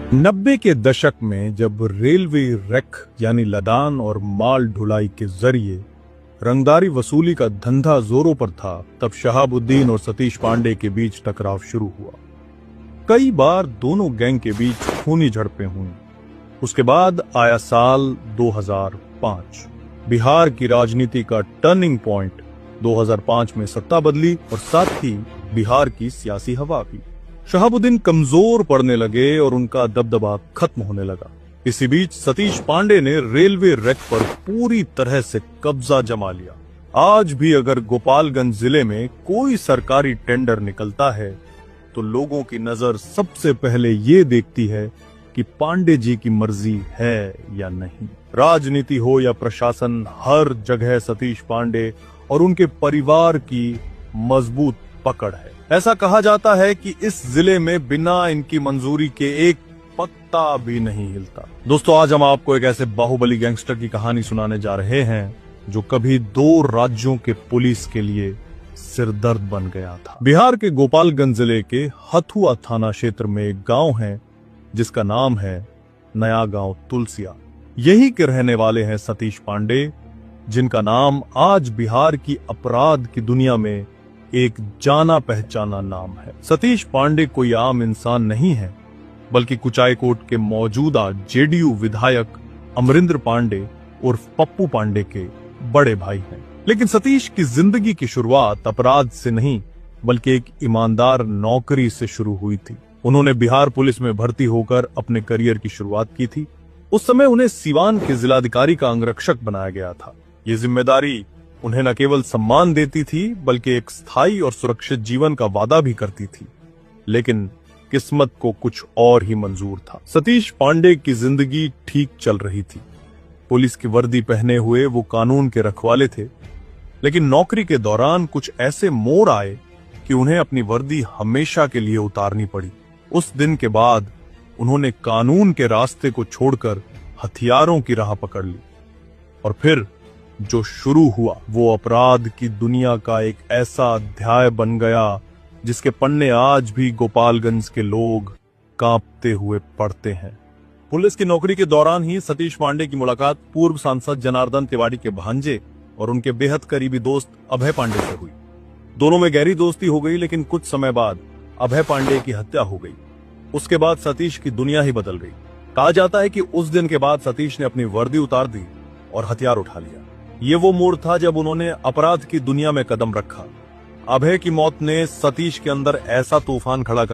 90 के दशक में जब रेलवे रैक यानी लदान और माल ढुलाई के जरिए रंगदारी वसूली का धंधा जोरों पर था, तब शहाबुद्दीन और सतीश पांडे के बीच टकराव शुरू हुआ। कई बार दोनों गैंग के बीच खूनी झड़पें हुई। उसके बाद आया साल 2005। बिहार की राजनीति का टर्निंग पॉइंट। 2005 में सत्ता बदली और साथ ही बिहार की सियासी हवा भी। शहाबुद्दीन कमजोर पड़ने लगे और उनका दबदबा खत्म होने लगा। इसी बीच सतीश पांडे ने रेलवे रैक पर पूरी तरह से कब्जा जमा लिया। आज भी अगर गोपालगंज जिले में कोई सरकारी टेंडर निकलता है तो लोगों की नजर सबसे पहले ये देखती है कि पांडे जी की मर्जी है या नहीं। राजनीति हो या प्रशासन, हर जगह सतीश पांडे और उनके परिवार की मजबूत पकड़ है। ऐसा कहा जाता है कि इस जिले में बिना इनकी मंजूरी के एक पत्ता भी नहीं हिलता। दोस्तों, आज हम आपको एक ऐसे बाहुबली गैंगस्टर की कहानी सुनाने जा रहे हैं जो कभी 2 राज्यों के पुलिस के लिए सिरदर्द बन गया था। बिहार के गोपालगंज जिले के हथुआ थाना क्षेत्र में एक गांव है जिसका नाम है नया गांव तुलसिया। यही के रहने वाले हैं सतीश पांडे, जिनका नाम आज बिहार की अपराध की दुनिया में एक जाना पहचाना नाम है। सतीश पांडे कोई आम इंसान नहीं है, बल्कि कुचायकोट के मौजूदा जेडीयू विधायक अमरिंदर पांडे उर्फ पप्पू पांडे के बड़े भाई हैं। लेकिन सतीश की जिंदगी की शुरुआत अपराध से नहीं, बल्कि एक ईमानदार नौकरी से शुरू हुई थी। उन्होंने बिहार पुलिस में भर्ती होकर अपने करियर की शुरुआत की थी। उस समय उन्हें सीवान के जिलाधिकारी का अंगरक्षक बनाया गया था। ये जिम्मेदारी उन्हें न केवल सम्मान देती थी, बल्कि एक स्थायी और सुरक्षित जीवन का वादा भी करती थी। लेकिन किस्मत को कुछ और ही मंजूर था। सतीश पांडे की जिंदगी ठीक चल रही थी। पुलिस की वर्दी पहने हुए वो कानून के रखवाले थे, लेकिन नौकरी के दौरान कुछ ऐसे मोड़ आए कि उन्हें अपनी वर्दी हमेशा के लिए उतारनी पड़ी। उस दिन के बाद उन्होंने कानून के रास्ते को छोड़कर हथियारों की राह पकड़ ली। और फिर जो शुरू हुआ वो अपराध की दुनिया का एक ऐसा अध्याय बन गया जिसके पन्ने आज भी गोपालगंज के लोग कांपते हुए पढ़ते हैं। पुलिस की नौकरी के दौरान ही सतीश पांडे की मुलाकात पूर्व सांसद जनार्दन तिवारी के भांजे और उनके बेहद करीबी दोस्त अभय पांडे से हुई। दोनों में गहरी दोस्ती हो गई, लेकिन कुछ समय बाद अभय पांडे की हत्या हो गई। उसके बाद सतीश की दुनिया ही बदल गई। कहा जाता है कि उस दिन के बाद सतीश ने अपनी वर्दी उतार दी और हथियार उठा लिया। ये वो मोड़ था जब उन्होंने अपराध की दुनिया में कदम रखा। अभय की मौत ने सतीश के अंदर ऐसा तूफान खड़ा